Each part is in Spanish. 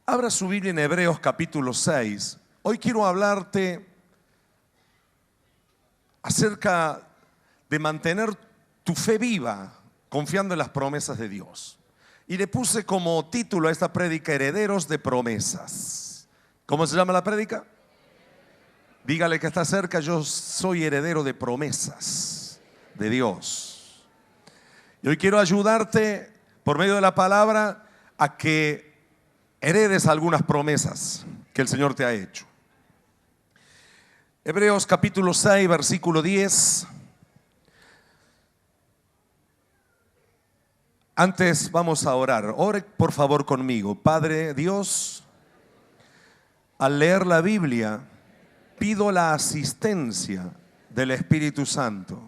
Abra su Biblia en Hebreos capítulo 6. Hoy quiero hablarte acerca de mantener tu fe viva, confiando en las promesas de Dios. Y le puse como título a esta prédica: Herederos de promesas. ¿Cómo se llama la prédica? Dígale que está cerca: yo soy heredero de promesas de Dios. Y hoy quiero ayudarte por medio de la palabra a que heredes algunas promesas que el Señor te ha hecho. Hebreos capítulo 6, versículo 10. Antes vamos a orar. Ore por favor conmigo. Padre Dios, al leer la Biblia pido la asistencia del Espíritu Santo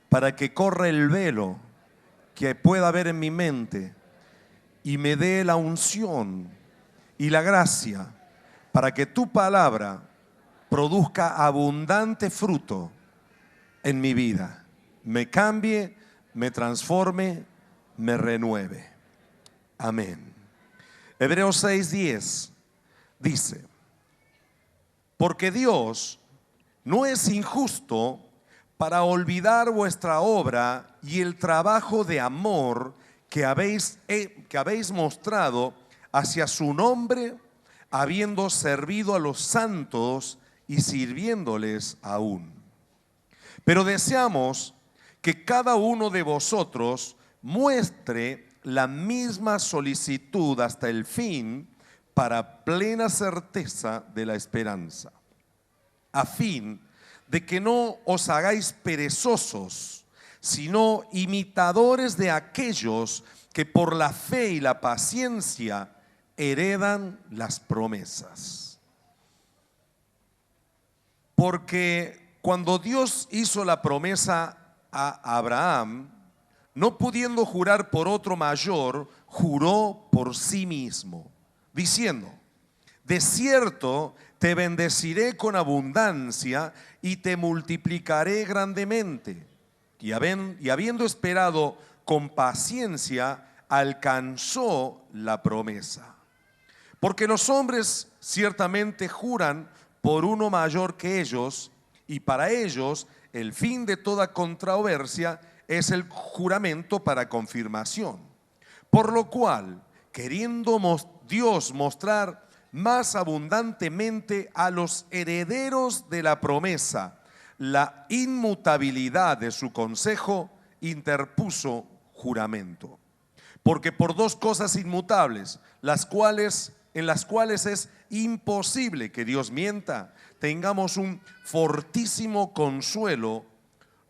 para que corra el velo que pueda haber en mi mente y me dé la unción y la gracia para que tu palabra produzca abundante fruto en mi vida, me cambie, me transforme, me renueve. Amén. Hebreos 6:10 dice: porque Dios no es injusto para olvidar vuestra obra y el trabajo de amor que habéis mostrado hacia su nombre, habiendo servido a los santos y sirviéndoles aún. Pero deseamos que cada uno de vosotros muestre la misma solicitud hasta el fin, para plena certeza de la esperanza, a fin de que no os hagáis perezosos, sino imitadores de aquellos que por la fe y la paciencia heredan las promesas. Porque cuando Dios hizo la promesa a Abraham, no pudiendo jurar por otro mayor, juró por sí mismo, diciendo: de cierto te bendeciré con abundancia y te multiplicaré grandemente. Y habiendo esperado con paciencia, alcanzó la promesa. Porque los hombres ciertamente juran por uno mayor que ellos, y para ellos el fin de toda controversia es el juramento para confirmación. Por lo cual, queriendo Dios mostrar más abundantemente a los herederos de la promesa la inmutabilidad de su consejo, interpuso juramento. Porque por dos cosas inmutables, en las cuales es imposible que Dios mienta, tengamos un fortísimo consuelo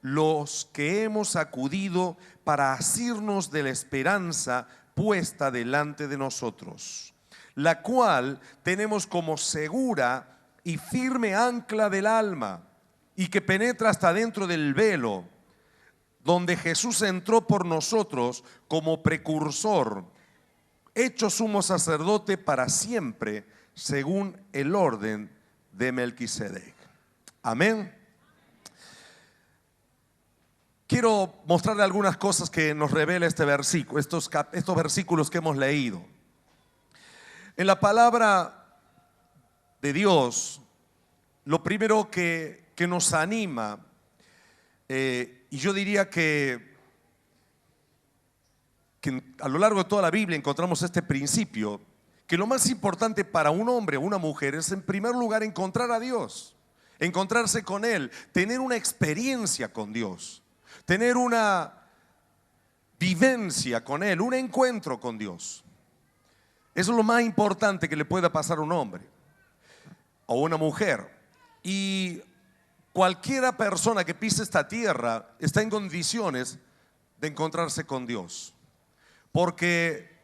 los que hemos acudido para asirnos de la esperanza puesta delante de nosotros, la cual tenemos como segura y firme ancla del alma, y que penetra hasta dentro del velo, donde Jesús entró por nosotros como precursor, hecho sumo sacerdote para siempre, según el orden de Melquisedec. Amén. Quiero mostrarle algunas cosas que nos revela este versículo, estos versículos que hemos leído. En la palabra de Dios, lo primero que nos anima, y yo diría que a lo largo de toda la Biblia encontramos este principio, que lo más importante para un hombre o una mujer es, en primer lugar, encontrar a Dios, encontrarse con Él, tener una experiencia con Dios, tener una vivencia con Él, un encuentro con Dios. Eso es lo más importante que le pueda pasar a un hombre o una mujer. Y cualquiera persona que pise esta tierra está en condiciones de encontrarse con Dios, porque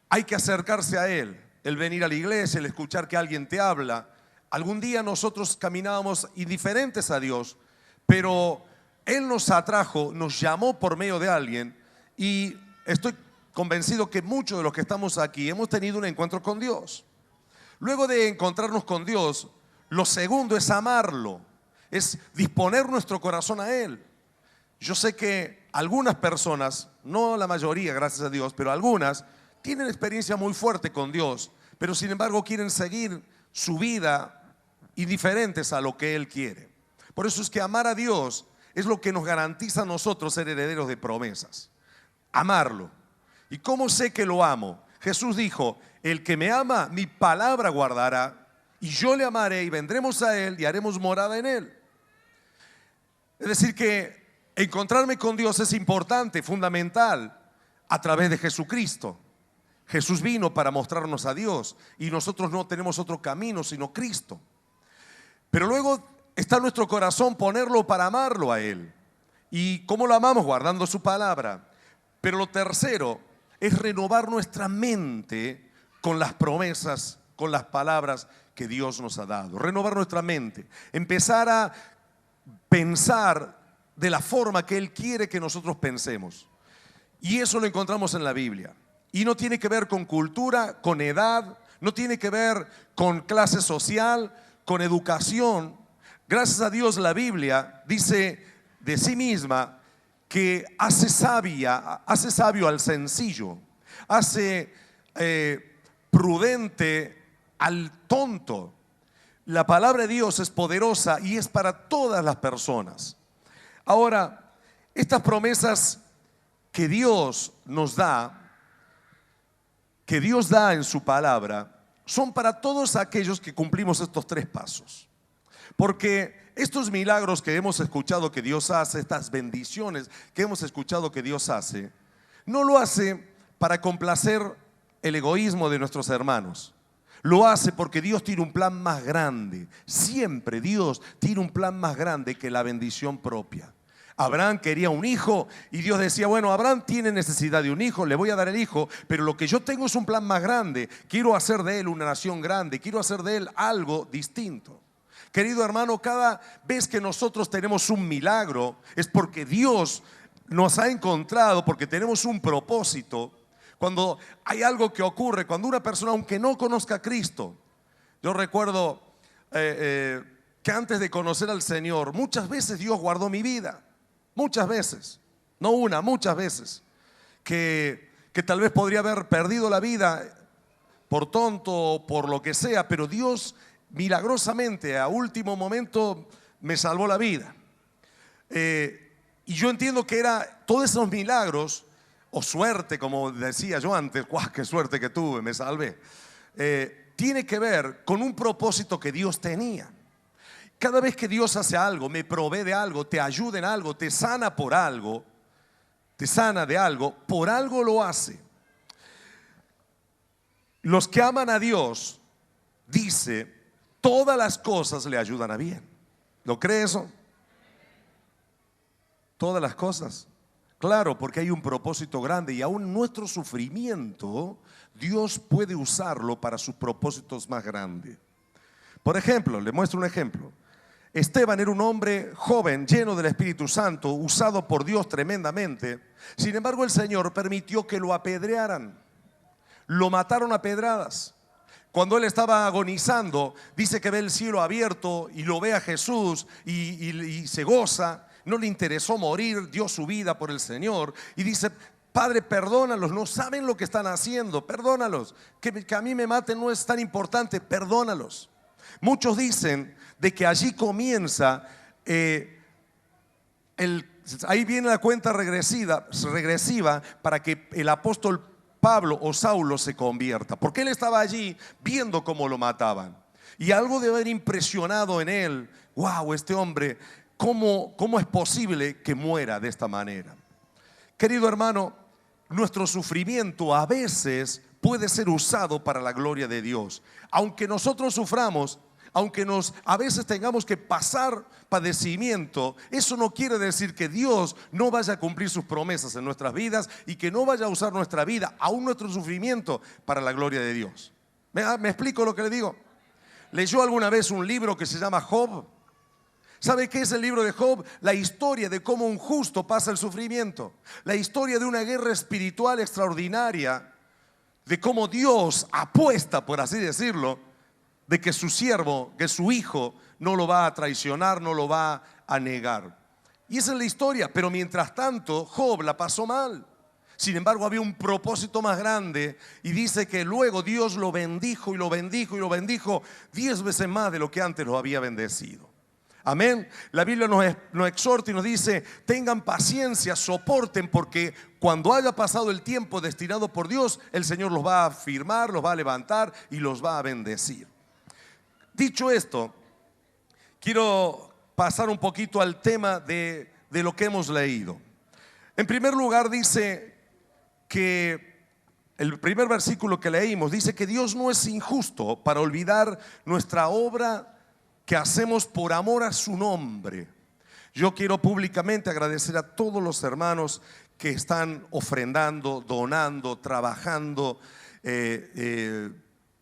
hay que acercarse a Él, el venir a la iglesia, el escuchar que alguien te habla. Algún día nosotros caminábamos indiferentes a Dios, pero Él nos atrajo, nos llamó por medio de alguien, y estoy convencido que muchos de los que estamos aquí hemos tenido un encuentro con Dios. Luego de encontrarnos con Dios, lo segundo es amarlo, es disponer nuestro corazón a Él. Yo sé que algunas personas, no la mayoría, gracias a Dios, pero algunas tienen experiencia muy fuerte con Dios, pero sin embargo quieren seguir su vida indiferentes a lo que Él quiere. Por eso es que amar a Dios es lo que nos garantiza a nosotros ser herederos de promesas. Amarlo. ¿Y cómo sé que lo amo? Jesús dijo: el que me ama, mi palabra guardará, y yo le amaré y vendremos a Él y haremos morada en Él. Es decir que encontrarme con Dios es importante, fundamental, a través de Jesucristo. Jesús vino para mostrarnos a Dios y nosotros no tenemos otro camino sino Cristo. Pero luego está en nuestro corazón ponerlo para amarlo a Él. ¿Y cómo lo amamos? Guardando su palabra. Pero lo tercero es renovar nuestra mente con las promesas, con las palabras que Dios nos ha dado. Renovar nuestra mente, empezar a pensar de la forma que Él quiere que nosotros pensemos. Y eso lo encontramos en la Biblia. Y no tiene que ver con cultura, con edad, no tiene que ver con clase social, con educación. Gracias a Dios la Biblia dice de sí misma que hace sabio al sencillo, hace prudente al tonto. La palabra de Dios es poderosa y es para todas las personas. Ahora, estas promesas que Dios nos da, que Dios da en su palabra, son para todos aquellos que cumplimos estos 3 pasos. Porque estos milagros que hemos escuchado que Dios hace, estas bendiciones que hemos escuchado que Dios hace, no lo hace para complacer el egoísmo de nuestros hermanos. Lo hace porque Dios tiene un plan más grande. Siempre Dios tiene un plan más grande que la bendición propia. Abraham quería un hijo y Dios decía: bueno, Abraham tiene necesidad de un hijo, le voy a dar el hijo, pero lo que yo tengo es un plan más grande. Quiero hacer de él una nación grande, quiero hacer de él algo distinto. Querido hermano, cada vez que nosotros tenemos un milagro es porque Dios nos ha encontrado, porque tenemos un propósito. Cuando hay algo que ocurre, cuando una persona, aunque no conozca a Cristo, yo recuerdo que antes de conocer al Señor, muchas veces Dios guardó mi vida. Muchas veces, no una, muchas veces, que tal vez podría haber perdido la vida por tonto o por lo que sea, pero Dios milagrosamente a último momento me salvó la vida. Y yo entiendo que era todos esos milagros, o suerte, como decía yo antes, ¡guau, qué suerte que tuve, me salvé! Tiene que ver con un propósito que Dios tenía. Cada vez que Dios hace algo, me provee de algo, te ayuda en algo, te sana por algo, te sana de algo, por algo lo hace. Los que aman a Dios, dice, todas las cosas le ayudan a bien. ¿Lo cree eso? Todas las cosas. Claro, porque hay un propósito grande y aún nuestro sufrimiento, Dios puede usarlo para sus propósitos más grandes. Por ejemplo, le muestro un ejemplo. Esteban era un hombre joven, lleno del Espíritu Santo, usado por Dios tremendamente. Sin embargo, el Señor permitió que lo apedrearan. Lo mataron a pedradas. Cuando él estaba agonizando, dice que ve el cielo abierto y lo ve a Jesús y se goza. No le interesó morir, dio su vida por el Señor. Y dice: Padre, perdónalos, no saben lo que están haciendo, perdónalos. Que a mí me maten no es tan importante, perdónalos. Muchos dicen de que allí comienza, ahí viene la cuenta regresiva para que el apóstol Pablo o Saulo se convierta, porque él estaba allí viendo cómo lo mataban y algo debe haber impresionado en él. Wow, este hombre, ¿cómo es posible que muera de esta manera? Querido hermano, nuestro sufrimiento a veces puede ser usado para la gloria de Dios. Aunque nosotros suframos, aunque a veces tengamos que pasar padecimiento, eso no quiere decir que Dios no vaya a cumplir sus promesas en nuestras vidas y que no vaya a usar nuestra vida, aún nuestro sufrimiento, para la gloria de Dios. ¿Me explico lo que le digo? ¿Leyó alguna vez un libro que se llama Job? ¿Sabe qué es el libro de Job? La historia de cómo un justo pasa el sufrimiento, la historia de una guerra espiritual extraordinaria, de cómo Dios apuesta, por así decirlo, de que su siervo, que su hijo no lo va a traicionar, no lo va a negar. Y esa es la historia. Pero mientras tanto, Job la pasó mal. Sin embargo, había un propósito más grande, y dice que luego Dios lo bendijo y lo bendijo y lo bendijo 10 veces más de lo que antes lo había bendecido. Amén. La Biblia nos exhorta y nos dice: tengan paciencia, soporten, porque cuando haya pasado el tiempo destinado por Dios, el Señor los va a afirmar, los va a levantar y los va a bendecir. Dicho esto, quiero pasar un poquito al tema de lo que hemos leído. En primer lugar, dice que el primer versículo que leímos dice que Dios no es injusto para olvidar nuestra obra que hacemos por amor a su nombre. Yo quiero públicamente agradecer a todos los hermanos que están ofrendando, donando, trabajando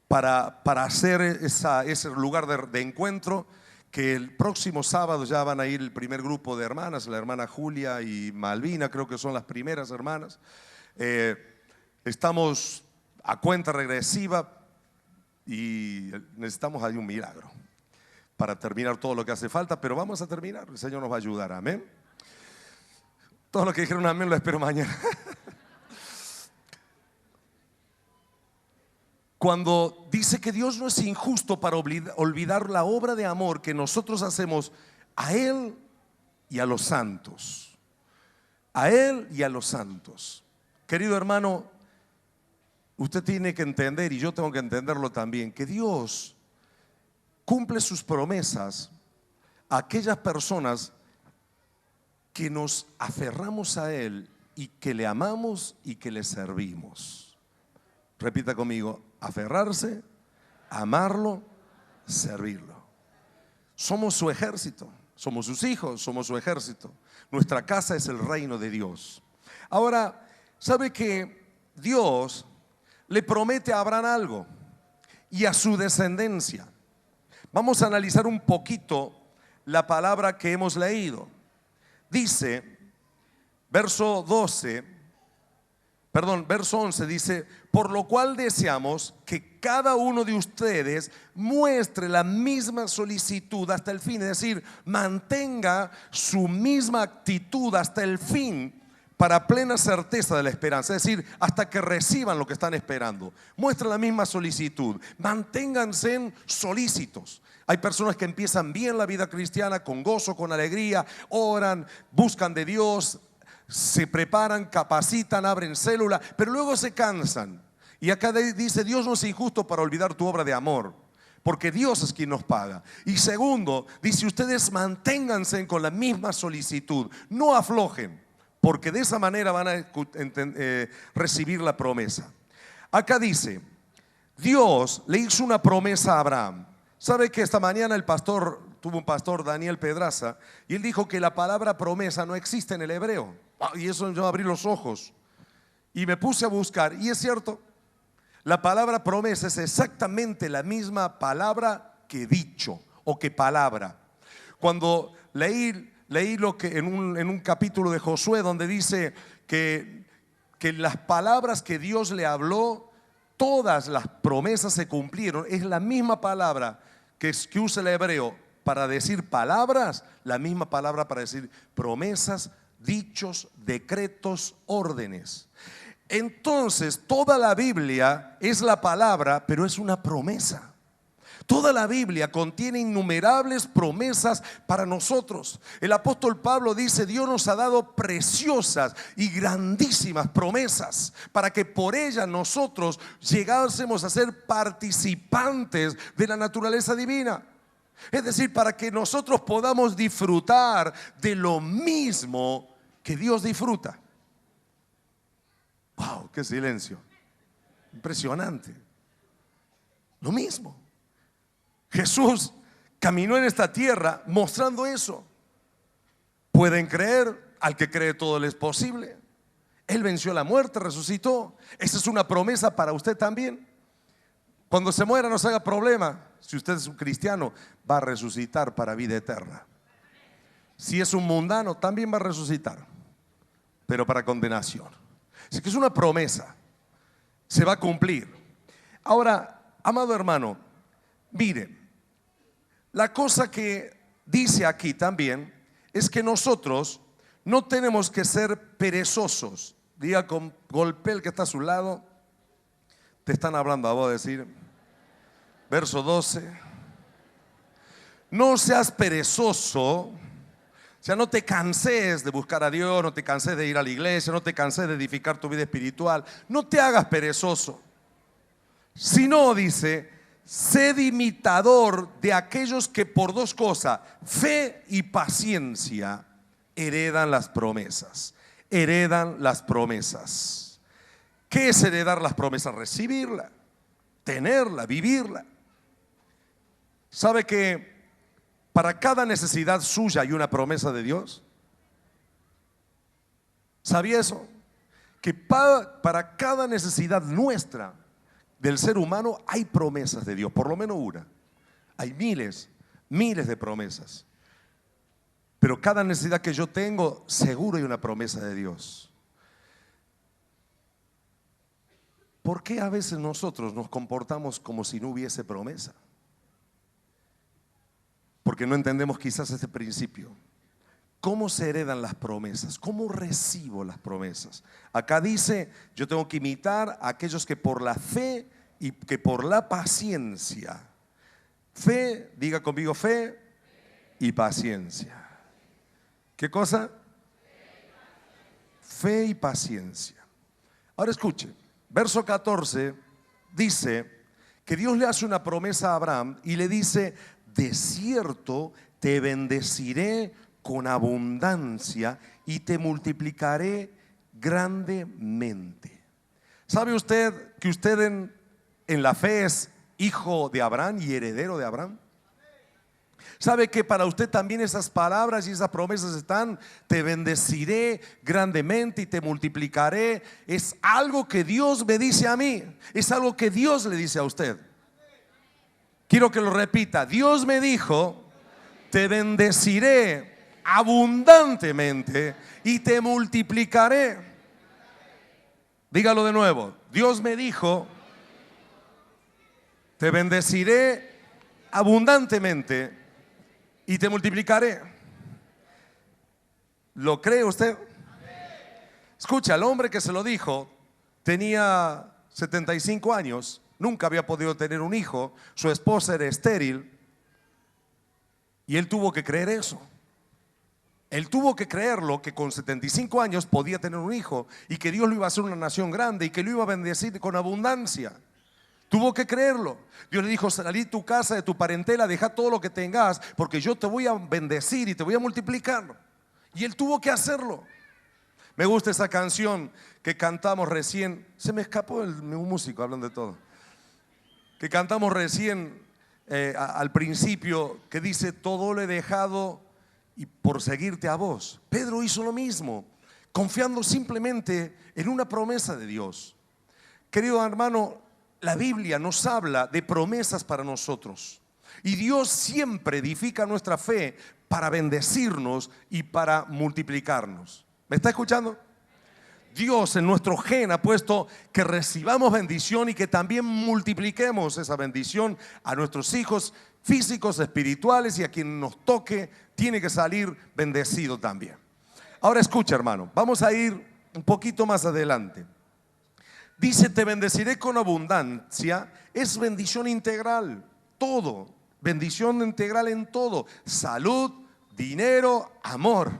para hacer ese lugar de encuentro, que el próximo sábado ya van a ir el primer grupo de hermanas, la hermana Julia y Malvina, creo que son las primeras hermanas. Estamos a cuenta regresiva y necesitamos ahí un milagro para terminar todo lo que hace falta, pero vamos a terminar, el Señor nos va a ayudar, amén. Todo lo que dijeron amén lo espero mañana. Cuando dice que Dios no es injusto para olvidar la obra de amor que nosotros hacemos a Él y a los santos, a Él y a los santos. Querido hermano, usted tiene que entender, y yo tengo que entenderlo también, que Dios cumple sus promesas a aquellas personas que nos aferramos a Él y que le amamos y que le servimos. Repita conmigo: aferrarse, amarlo, servirlo. Somos su ejército, somos sus hijos, somos su ejército. Nuestra casa es el reino de Dios. Ahora, ¿sabe que Dios le promete a Abraham algo y a su descendencia? Vamos a analizar un poquito la palabra que hemos leído. Dice, verso 11 dice: por lo cual deseamos que cada uno de ustedes muestre la misma solicitud hasta el fin, es decir, mantenga su misma actitud hasta el fin, para plena certeza de la esperanza, es decir, hasta que reciban lo que están esperando. Muestren la misma solicitud, manténganse solícitos. Hay personas que empiezan bien la vida cristiana, con gozo, con alegría, oran, buscan de Dios, se preparan, capacitan, abren célula, pero luego se cansan. Y acá dice: Dios no es injusto para olvidar tu obra de amor, porque Dios es quien nos paga. Y segundo, dice: ustedes manténganse con la misma solicitud, no aflojen, porque de esa manera van a recibir la promesa. Acá dice: Dios le hizo una promesa a Abraham. ¿Sabe que esta mañana tuvo un pastor, Daniel Pedraza, y él dijo que la palabra promesa no existe en el hebreo? Y eso yo abrí los ojos y me puse a buscar, y es cierto, la palabra promesa es exactamente la misma palabra que dicho o que palabra. Cuando leí lo que en un capítulo de Josué, donde dice que las palabras que Dios le habló, todas las promesas se cumplieron. Es la misma palabra que usa el hebreo para decir palabras, la misma palabra para decir promesas, dichos, decretos, órdenes. Entonces, toda la Biblia es la palabra, pero es una promesa. Toda la Biblia contiene innumerables promesas para nosotros. El apóstol Pablo dice: Dios nos ha dado preciosas y grandísimas promesas para que por ellas nosotros llegásemos a ser participantes de la naturaleza divina. Es decir, para que nosotros podamos disfrutar de lo mismo que Dios disfruta. ¡Wow! ¡Qué silencio! Impresionante. Lo mismo. Jesús caminó en esta tierra mostrando eso. Pueden creer, al que cree todo le es posible. Él venció la muerte, resucitó. Esa es una promesa para usted también. Cuando se muera no se haga problema. Si usted es un cristiano, va a resucitar para vida eterna. Si es un mundano, también va a resucitar, pero para condenación. Así que es una promesa, se va a cumplir. Ahora, amado hermano, mire, la cosa que dice aquí también es que nosotros no tenemos que ser perezosos. Diga con golpe el que está a su lado. Te están hablando a vos, decir. Verso 12. No seas perezoso. O sea, no te canses de buscar a Dios, no te canses de ir a la iglesia, no te canses de edificar tu vida espiritual. No te hagas perezoso. Sino, dice, sed imitador de aquellos que por dos cosas, fe y paciencia, heredan las promesas. Heredan las promesas. ¿Qué es heredar las promesas? Recibirla, tenerla, vivirla. ¿Sabe que para cada necesidad suya hay una promesa de Dios? ¿Sabía eso? Que para cada necesidad nuestra, del ser humano, hay promesas de Dios, por lo menos una. Hay miles de promesas. Pero cada necesidad que yo tengo, seguro hay una promesa de Dios. ¿Por qué a veces nosotros nos comportamos como si no hubiese promesa? Porque no entendemos quizás este principio. ¿Cómo se heredan las promesas? ¿Cómo recibo las promesas? Acá dice, yo tengo que imitar a aquellos que por la fe y que por la paciencia. Fe, diga conmigo, fe y paciencia. ¿Qué cosa? Fe y paciencia. Ahora escuche, verso 14 dice que Dios le hace una promesa a Abraham y le dice: de cierto te bendeciré con abundancia y te multiplicaré grandemente. ¿Sabe usted que usted en la fe es hijo de Abraham y heredero de Abraham? ¿Sabe que para usted también esas palabras y esas promesas están? Te bendeciré grandemente y te multiplicaré. Es algo que Dios me dice a mí. Es algo que Dios le dice a usted. Quiero que lo repita. Dios me dijo: te bendeciré abundantemente y te multiplicaré. Dígalo de nuevo. Dios me dijo: te bendeciré abundantemente y te multiplicaré. ¿Lo cree usted? Escucha, el hombre que se lo dijo tenía 75 años, nunca había podido tener un hijo, su esposa era estéril y él tuvo que creer eso. Él tuvo que creerlo, que con 75 años podía tener un hijo y que Dios lo iba a hacer una nación grande y que lo iba a bendecir con abundancia. Tuvo que creerlo. Dios le dijo: salí de tu casa, de tu parentela, deja todo lo que tengas, porque yo te voy a bendecir y te voy a multiplicar. Y él tuvo que hacerlo. Me gusta esa canción que cantamos recién. Se me escapó un músico hablando de todo. Que cantamos recién al principio, que dice: todo lo he dejado y por seguirte a vos. Pedro hizo lo mismo, confiando simplemente en una promesa de Dios. Querido hermano, la Biblia nos habla de promesas para nosotros. Y Dios siempre edifica nuestra fe para bendecirnos y para multiplicarnos. ¿Me está escuchando? Dios en nuestro gen ha puesto que recibamos bendición y que también multipliquemos esa bendición a nuestros hijos físicos, espirituales, y a quien nos toque tiene que salir bendecido también. Ahora escucha, hermano, vamos a ir un poquito más adelante. Dice: te bendeciré con abundancia. Es bendición integral, todo, bendición integral en todo: salud, dinero, amor.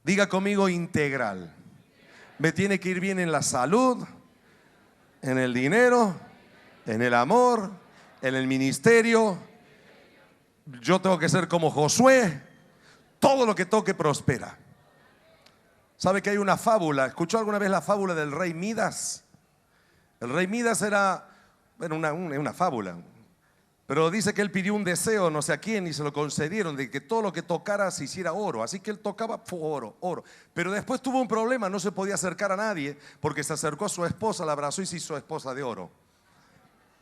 Diga conmigo: integral. Me tiene que ir bien en la salud, en el dinero, en el amor, en el ministerio. Yo tengo que ser como Josué: todo lo que toque prospera. ¿Sabe que hay una fábula? ¿Escuchó alguna vez la fábula del rey Midas? El rey Midas era, bueno, una fábula, pero dice que él pidió un deseo no sé a quién y se lo concedieron, de que todo lo que tocara se hiciera oro. Así que él tocaba oro. Pero después tuvo un problema, no se podía acercar a nadie, porque se acercó a su esposa, la abrazó y se hizo esposa de oro.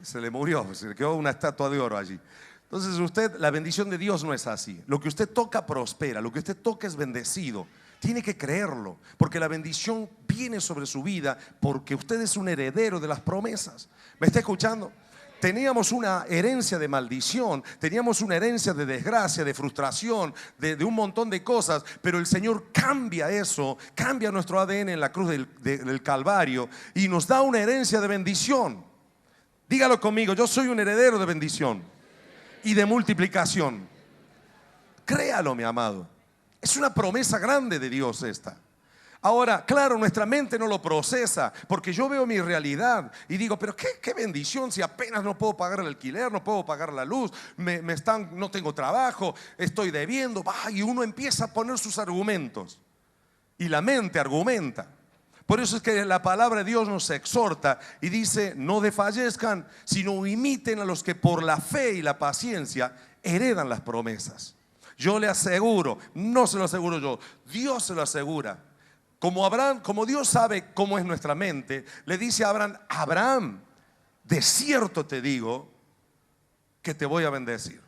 Se le murió, se le quedó una estatua de oro allí. Entonces usted, la bendición de Dios no es así. Lo que usted toca prospera, lo que usted toca es bendecido. Tiene que creerlo, porque la bendición viene sobre su vida, porque usted es un heredero de las promesas. ¿Me está escuchando? teníamos una herencia de maldición, teníamos una herencia de desgracia, de frustración, de un montón de cosas, pero el Señor cambia eso, cambia nuestro ADN en la cruz del Calvario y nos da una herencia de bendición. Dígalo conmigo, yo soy un heredero de bendición y de multiplicación. Créalo, mi amado. Es una promesa grande de Dios esta. Ahora, claro, nuestra mente no lo procesa, porque yo veo mi realidad y digo, pero qué bendición si apenas no puedo pagar el alquiler, no puedo pagar la luz, no tengo trabajo, estoy debiendo, y uno empieza a poner sus argumentos y la mente argumenta. Por eso es que la palabra de Dios nos exhorta y dice, no desfallezcan, sino imiten a los que por la fe y la paciencia heredan las promesas. Yo le aseguro, no se lo aseguro yo, Dios se lo asegura. Como Dios sabe cómo es nuestra mente, le dice a Abraham, Abraham, de cierto te digo que te voy a bendecir.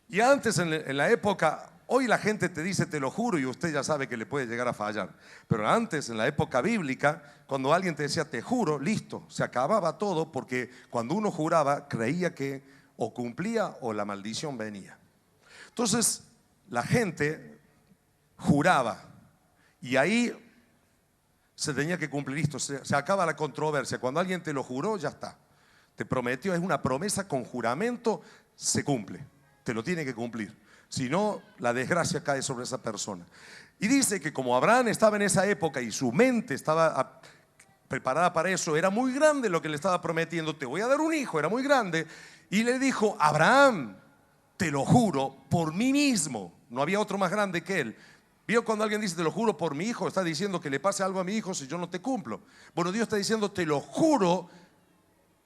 Y antes en la época, hoy la gente te dice te lo juro y usted ya sabe que le puede llegar a fallar. Pero antes, en la época bíblica, cuando alguien te decía te juro, listo, se acababa todo, porque cuando uno juraba creía que o cumplía o la maldición venía. Entonces la gente juraba. Y ahí se tenía que cumplir, listo, se acaba la controversia. Cuando alguien te lo juró, ya está. Te prometió, es una promesa con juramento, se cumple. Te lo tiene que cumplir. Si no, la desgracia cae sobre esa persona. Y dice que como Abraham estaba en esa época y su mente estaba preparada para eso, era muy grande lo que le estaba prometiendo. Te voy a dar un hijo, era muy grande. Y le dijo, Abraham, te lo juro por mí mismo. No había otro más grande que él. ¿Vio cuando alguien dice te lo juro por mi hijo? Está diciendo que le pase algo a mi hijo si yo no te cumplo. Bueno, Dios está diciendo te lo juro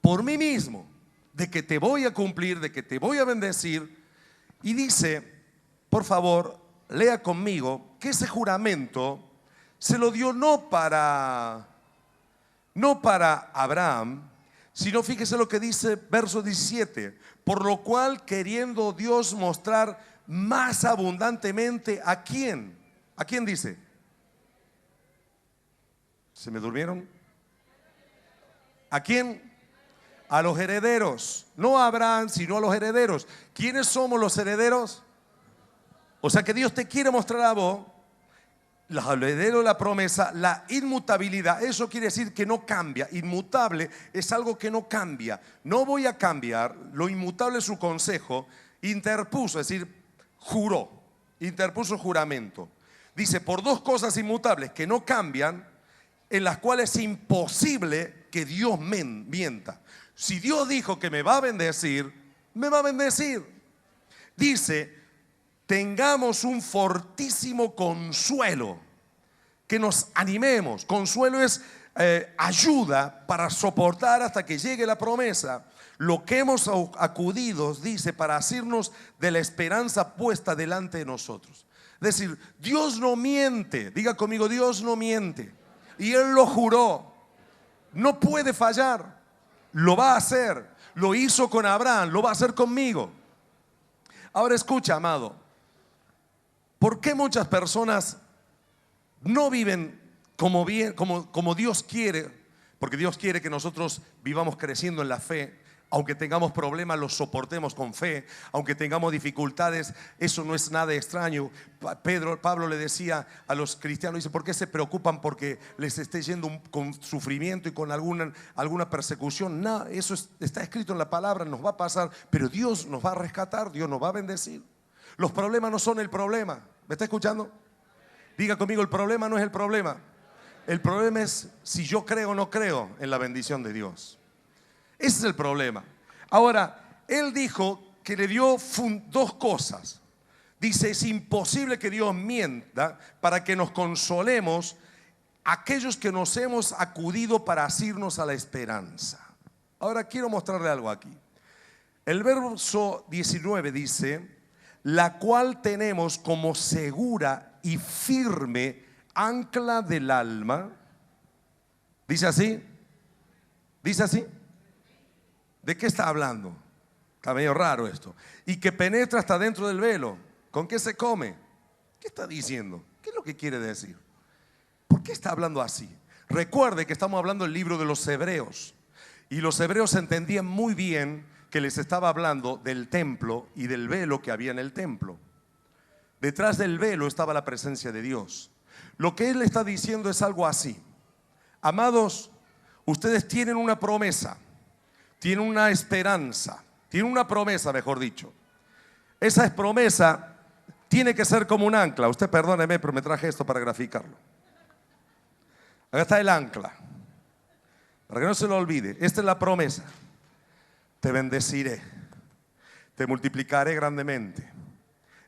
por mí mismo, de que te voy a cumplir, de que te voy a bendecir. Y dice, por favor, lea conmigo que ese juramento se lo dio no para Abraham, sino fíjese lo que dice verso 17, por lo cual queriendo Dios mostrar más abundantemente ¿a quién? ¿A quién dice? ¿Se me durmieron? ¿A quién? A los herederos. No a Abraham, sino a los herederos. ¿Quiénes somos los herederos? O sea que Dios te quiere mostrar a vos, los herederos de la promesa, la inmutabilidad. Eso quiere decir que no cambia. Inmutable es algo que no cambia. No voy a cambiar. Lo inmutable es su consejo. Interpuso, es decir, juró. Interpuso juramento. Dice, por dos cosas inmutables que no cambian, en las cuales es imposible que Dios mienta. Si Dios dijo que me va a bendecir, me va a bendecir. Dice, tengamos un fortísimo consuelo, que nos animemos. Consuelo es ayuda para soportar hasta que llegue la promesa. Lo que hemos acudido, dice, para asirnos de la esperanza puesta delante de nosotros. Es decir, Dios no miente. Diga conmigo, Dios no miente. Y Él lo juró. No puede fallar. Lo va a hacer. Lo hizo con Abraham, lo va a hacer conmigo. Ahora escucha, amado. ¿Por qué muchas personas no viven como Dios quiere? Porque Dios quiere que nosotros vivamos creciendo en la fe. Aunque tengamos problemas, los soportemos con fe. Aunque tengamos dificultades, eso no es nada extraño. Pablo le decía a los cristianos, dice, ¿por qué se preocupan porque les esté yendo con sufrimiento y con alguna persecución? No, eso está escrito en la palabra, nos va a pasar, pero Dios nos va a rescatar, Dios nos va a bendecir. Los problemas no son el problema. ¿Me está escuchando? Diga conmigo, el problema no es el problema. El problema es si yo creo o no creo en la bendición de Dios. Ese es el problema. Ahora, Él dijo que le dio dos cosas. Dice, es imposible que Dios mienta, para que nos consolemos aquellos que nos hemos acudido para asirnos a la esperanza. Ahora quiero mostrarle algo aquí. El verso 19 dice, la cual tenemos como segura y firme ancla del alma. ¿Dice así? ¿Dice así? ¿De qué está hablando? Está medio raro esto. Y que penetra hasta dentro del velo. ¿Con qué se come? ¿Qué está diciendo? ¿Qué es lo que quiere decir? ¿Por qué está hablando así? Recuerde que estamos hablando del libro de los Hebreos. Y los hebreos entendían muy bien que les estaba hablando del templo y del velo que había en el templo. Detrás del velo estaba la presencia de Dios. Lo que él está diciendo es algo así: amados, ustedes tienen una promesa, tienen una esperanza, tienen una promesa, mejor dicho. Esa promesa tiene que ser como un ancla. Usted perdóneme, pero me traje esto para graficarlo. Acá está el ancla, para que no se lo olvide. Esta es la promesa: te bendeciré, te multiplicaré grandemente.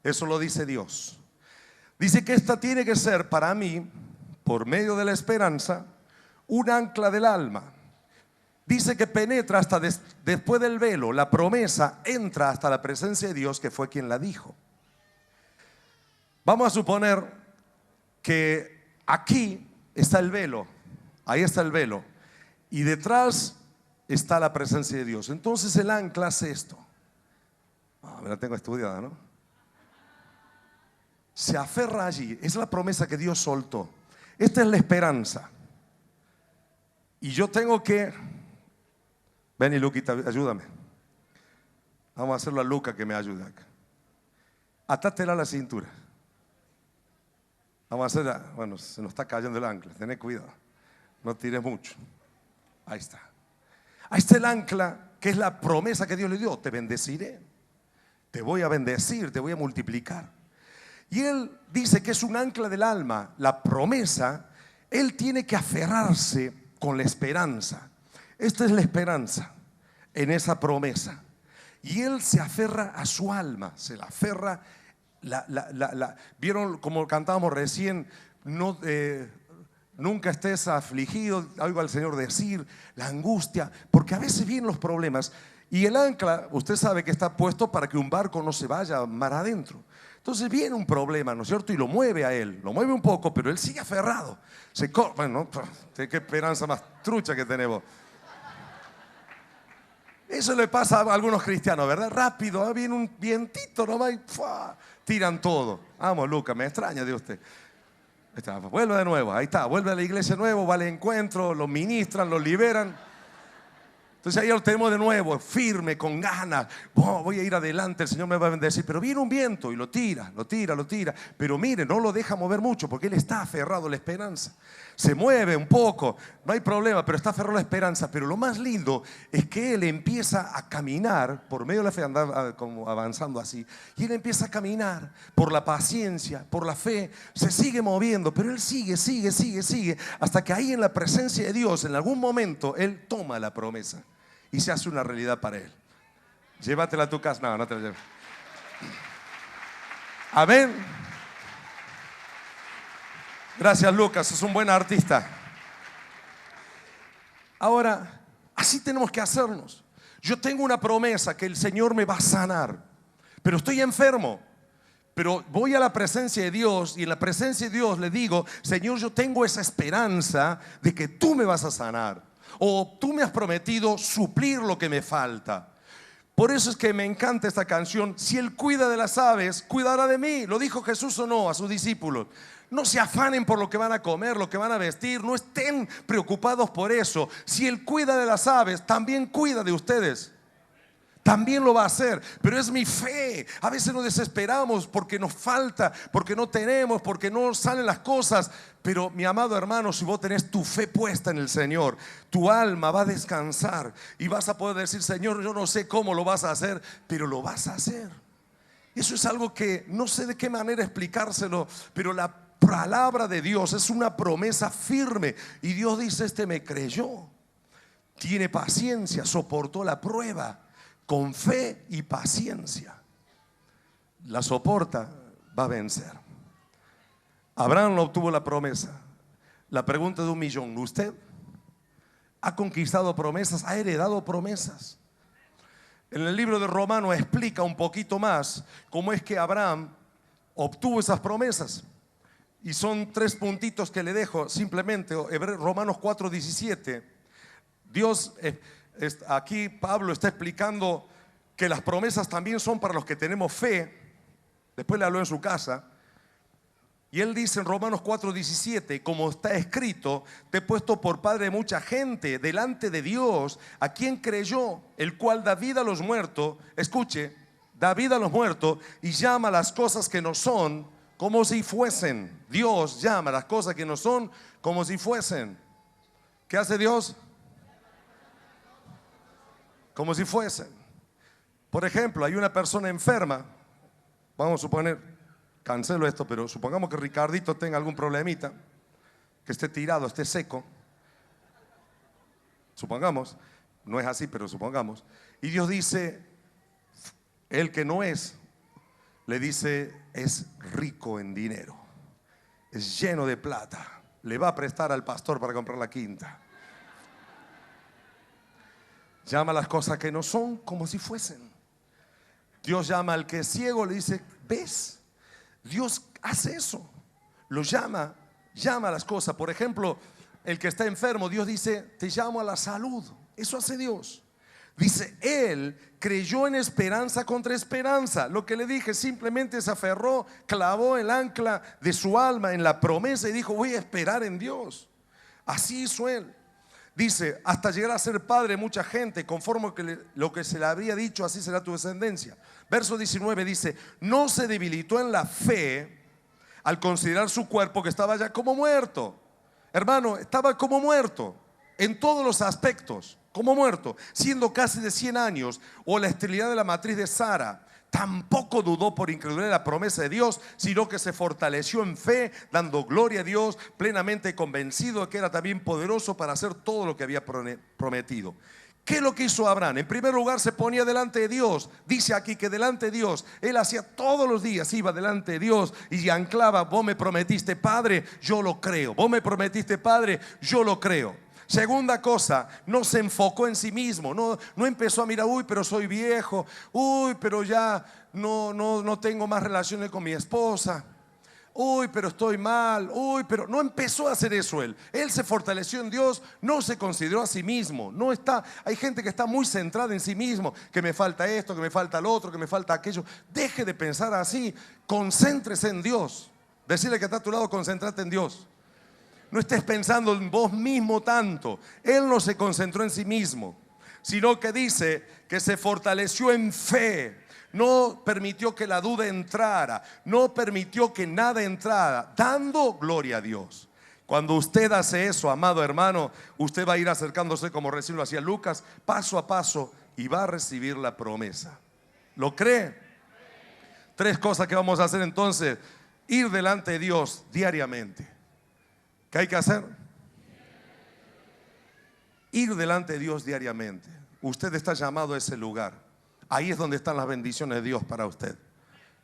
Eso lo dice Dios. Dice que esta tiene que ser para mí, por medio de la esperanza, un ancla del alma. Dice que penetra hasta después del velo. La promesa entra hasta la presencia de Dios, que fue quien la dijo. Vamos a suponer que aquí está el velo, ahí está el velo, y detrás está la presencia de Dios. Entonces el ancla hace esto. Me la tengo estudiada, ¿no? Se aferra allí. Es la promesa que Dios soltó. Esta es la esperanza. Y yo tengo que... Ven y Luquita, ayúdame. Vamos a hacerlo a Luca que me ayude acá. Atátela a la cintura. Vamos a hacer, bueno, se nos está cayendo el ancla, tened cuidado, no tires mucho. Ahí está. Ahí está el ancla, que es la promesa que Dios le dio: te bendeciré, te voy a bendecir, te voy a multiplicar. Y él dice que es un ancla del alma, la promesa. Él tiene que aferrarse con la esperanza. Esta es la esperanza en esa promesa. Y él se aferra a su alma, se la aferra. Vieron como cantábamos recién, no, nunca estés afligido. Oigo al Señor decir la angustia, porque a veces vienen los problemas. Y el ancla, usted sabe que está puesto para que un barco no se vaya mar adentro. Entonces viene un problema, ¿no es cierto? Y lo mueve a él, lo mueve un poco, pero él sigue aferrado. Bueno, qué esperanza más trucha que tenemos. Eso le pasa a algunos cristianos, ¿verdad? Rápido, viene un vientito nomás y ¡fua! Tiran todo. Vamos, Lucas, me extraña de usted. Vuelve de nuevo, ahí está, vuelve a la iglesia de nuevo, va al encuentro, lo ministran, lo liberan. Entonces ahí lo tenemos de nuevo, firme, con ganas. Voy a ir adelante, el Señor me va a bendecir. Pero viene un viento y lo tira, lo tira, lo tira. Pero mire, no lo deja mover mucho, porque él está aferrado a la esperanza. Se mueve un poco, no hay problema, pero está aferrado a la esperanza. Pero lo más lindo es que él empieza a caminar por medio de la fe, andar como avanzando así. Y él empieza a caminar por la paciencia, por la fe. Se sigue moviendo, pero él sigue, hasta que ahí en la presencia de Dios, en algún momento, él toma la promesa y se hace una realidad para él. Llévatela a tu casa. No, no te la lleves. Amén. Gracias, Lucas, es un buen artista. Ahora, así tenemos que hacernos. Yo tengo una promesa que el Señor me va a sanar, pero estoy enfermo. Pero voy a la presencia de Dios y en la presencia de Dios le digo: Señor, yo tengo esa esperanza de que tú me vas a sanar, o tú me has prometido suplir lo que me falta. Por eso es que me encanta esta canción. Si Él cuida de las aves, cuidará de mí. ¿Lo dijo Jesús o no a sus discípulos? No se afanen por lo que van a comer, lo que van a vestir. No estén preocupados por eso. Si Él cuida de las aves, también cuida de ustedes. También lo va a hacer, pero es mi fe. A veces nos desesperamos porque nos falta, porque no tenemos, porque no salen las cosas. Pero mi amado hermano, si vos tenés tu fe puesta en el Señor, tu alma va a descansar y vas a poder decir: Señor, yo no sé cómo lo vas a hacer, pero lo vas a hacer. Eso es algo que no sé de qué manera explicárselo, pero la palabra de Dios es una promesa firme. Y Dios dice: este me creyó, tiene paciencia, soportó la prueba. Con fe y paciencia la soporta, va a vencer. Abraham no obtuvo la promesa. La pregunta de 1.000.000: ¿usted ha conquistado promesas? ¿Ha heredado promesas? En el libro de Romanos explica un poquito más cómo es que Abraham obtuvo esas promesas. Y son 3 puntitos que le dejo simplemente. Romanos 4:17. Dios... Aquí Pablo está explicando que las promesas también son para los que tenemos fe. Después le habló en su casa. Y él dice en Romanos 4:17, como está escrito, te he puesto por padre de mucha gente delante de Dios, a quien creyó, el cual da vida a los muertos, escuche, da vida a los muertos y llama las cosas que no son como si fuesen. Dios llama las cosas que no son como si fuesen. ¿Qué hace Dios? Como si fuesen. Por ejemplo, hay una persona enferma, vamos a suponer, cancelo esto, pero supongamos que Ricardito tenga algún problemita, que esté tirado, esté seco. Supongamos, no es así, pero supongamos. Y Dios dice, el que no es, le dice, es rico en dinero, es lleno de plata, le va a prestar al pastor para comprar la quinta. Llama las cosas que no son como si fuesen. Dios llama al que es ciego, le dice, ¿ves? Dios hace eso, lo llama a las cosas. Por ejemplo, el que está enfermo, Dios dice, te llamo a la salud. Eso hace Dios. Dice, él creyó en esperanza contra esperanza. Lo que le dije, simplemente se aferró, clavó el ancla de su alma en la promesa y dijo, voy a esperar en Dios. Así hizo él. Dice, hasta llegar a ser padre de mucha gente, conforme lo que se le había dicho, así será tu descendencia. Verso 19 dice, no se debilitó en la fe al considerar su cuerpo que estaba ya como muerto. Hermano, estaba como muerto en todos los aspectos, como muerto, siendo casi de 100 años, o la esterilidad de la matriz de Sara. Tampoco dudó por incredulidad de la promesa de Dios, sino que se fortaleció en fe, dando gloria a Dios, plenamente convencido de que era también poderoso para hacer todo lo que había prometido. ¿Qué es lo que hizo Abraham? En primer lugar, se ponía delante de Dios. Dice aquí que delante de Dios, él hacía todos los días, iba delante de Dios y anclaba, vos me prometiste, Padre, yo lo creo. Vos me prometiste, Padre, yo lo creo. Segunda cosa, no se enfocó en sí mismo, no empezó a mirar, uy, pero soy viejo, uy, pero ya no tengo más relaciones con mi esposa, uy, pero estoy mal, uy, pero no empezó a hacer eso él. Él se fortaleció en Dios, no se consideró a sí mismo. Hay gente que está muy centrada en sí mismo, que me falta esto, que me falta lo otro, que me falta aquello. Deje de pensar así, concéntrese en Dios. Decirle que está a tu lado, concéntrate en Dios. No estés pensando en vos mismo tanto. Él no se concentró en sí mismo, sino que dice que se fortaleció en fe. No permitió que la duda entrara, no permitió que nada entrara, dando gloria a Dios. Cuando usted hace eso, amado hermano, usted va a ir acercándose, como recién lo hacía Lucas, paso a paso, y va a recibir la promesa. ¿Lo cree? 3 cosas que vamos a hacer entonces: ir delante de Dios diariamente. ¿Qué hay que hacer? Ir delante de Dios diariamente. Usted está llamado a ese lugar. Ahí es donde están las bendiciones de Dios para usted.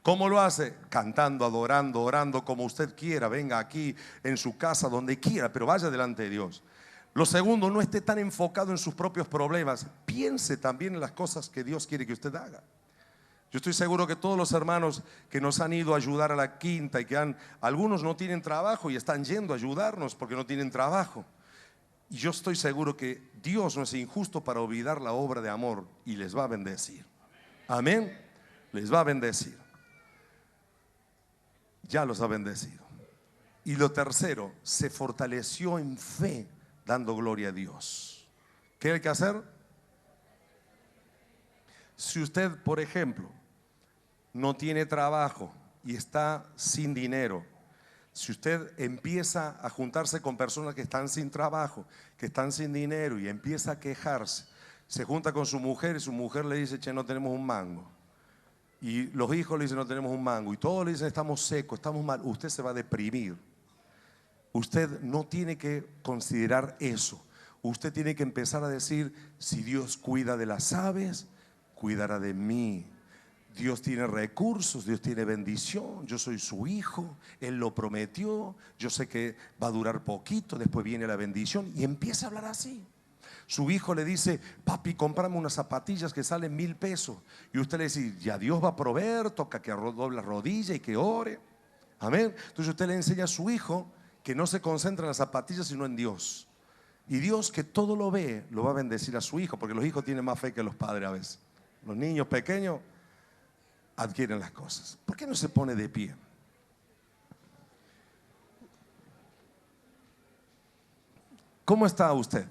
¿Cómo lo hace? Cantando, adorando, orando, como usted quiera. Venga aquí, en su casa, donde quiera, pero vaya delante de Dios. Lo segundo, no esté tan enfocado en sus propios problemas. Piense también en las cosas que Dios quiere que usted haga. Yo estoy seguro que todos los hermanos que nos han ido a ayudar a la quinta y algunos no tienen trabajo y están yendo a ayudarnos porque no tienen trabajo. Y yo estoy seguro que Dios no es injusto para olvidar la obra de amor y les va a bendecir. Amén. Les va a bendecir. Ya los ha bendecido. Y lo tercero, se fortaleció en fe, dando gloria a Dios. ¿Qué hay que hacer? Si usted, por ejemplo, no tiene trabajo y está sin dinero, si usted empieza a juntarse con personas que están sin trabajo, que están sin dinero, y empieza a quejarse, se junta con su mujer y su mujer le dice, che, no tenemos un mango, y los hijos le dicen, no tenemos un mango, y todos le dicen, estamos secos, estamos mal, usted se va a deprimir. Usted no tiene que considerar eso. Usted tiene que empezar a decir, si Dios cuida de las aves, cuidará de mí. Dios tiene recursos, Dios tiene bendición, yo soy su hijo, Él lo prometió, yo sé que va a durar poquito, después viene la bendición, y empieza a hablar así. Su hijo le dice, papi, cómprame unas zapatillas que salen 1000 pesos, y usted le dice, ya Dios va a proveer, toca que doble la rodilla y que ore. Amén. Entonces usted le enseña a su hijo que no se concentra en las zapatillas sino en Dios, y Dios, que todo lo ve, lo va a bendecir a su hijo, porque los hijos tienen más fe que los padres a veces. Los niños pequeños adquieren las cosas. ¿Por qué no se pone de pie? ¿Cómo está usted?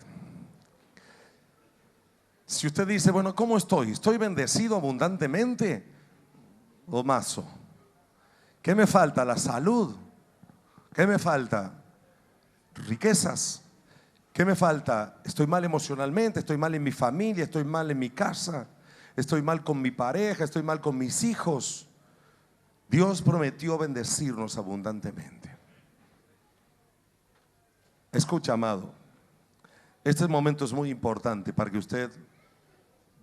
Si usted dice, bueno, ¿cómo estoy? ¿Estoy bendecido abundantemente? ¿O mazo? ¿Qué me falta? ¿La salud? ¿Qué me falta? ¿Riquezas? ¿Qué me falta? ¿Estoy mal emocionalmente? ¿Estoy mal en mi familia? ¿Estoy mal en mi casa? ¿Estoy mal con mi pareja? ¿Estoy mal con mis hijos? Dios prometió bendecirnos abundantemente. Escucha, amado, este momento es muy importante para que usted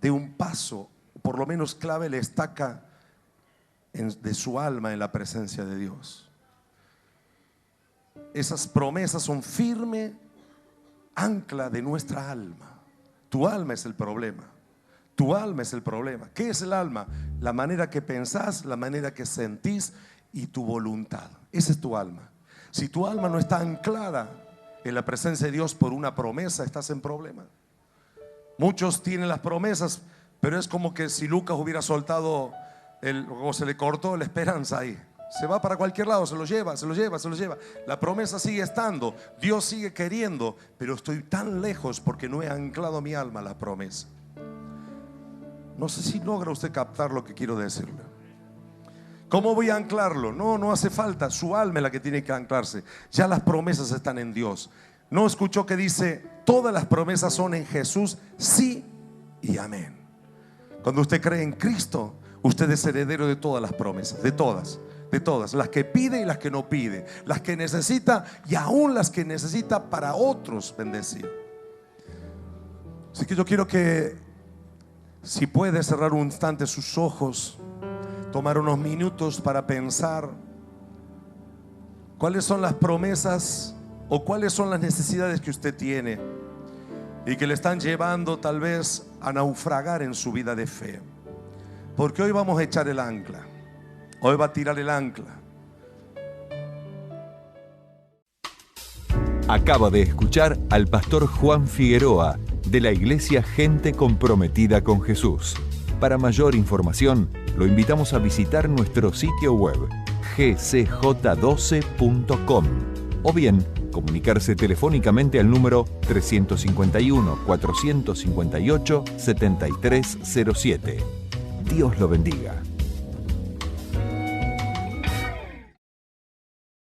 dé un paso, por lo menos clave la estaca de su alma en la presencia de Dios. Esas promesas son firme ancla de nuestra alma. Tu alma es el problema. Tu alma es el problema. ¿Qué es el alma? La manera que pensás, la manera que sentís y tu voluntad. Esa es tu alma. Si tu alma no está anclada en la presencia de Dios por una promesa, estás en problema. Muchos tienen las promesas, pero es como que si Lucas hubiera soltado o se le cortó la esperanza ahí. Se va para cualquier lado, se lo lleva. La promesa sigue estando, Dios sigue queriendo, pero estoy tan lejos porque no he anclado mi alma a la promesa. No sé si logra usted captar lo que quiero decirle. ¿Cómo voy a anclarlo? No hace falta, su alma es la que tiene que anclarse. Ya las promesas están en Dios. ¿No escuchó que dice, todas las promesas son en Jesús, sí y amén? Cuando usted cree en Cristo, usted es heredero de todas las promesas, de todas, las que pide y las que no pide, las que necesita y aún las que necesita para otros bendecir. Así que yo quiero que, si puede, cerrar un instante sus ojos, tomar unos minutos para pensar cuáles son las promesas o cuáles son las necesidades que usted tiene y que le están llevando tal vez a naufragar en su vida de fe. Porque hoy vamos a echar el ancla. Hoy va a tirar el ancla. Acaba de escuchar al pastor Juan Figueroa de la Iglesia Gente Comprometida con Jesús. Para mayor información, lo invitamos a visitar nuestro sitio web gcj12.com o bien comunicarse telefónicamente al número 351-458-7307. Dios lo bendiga.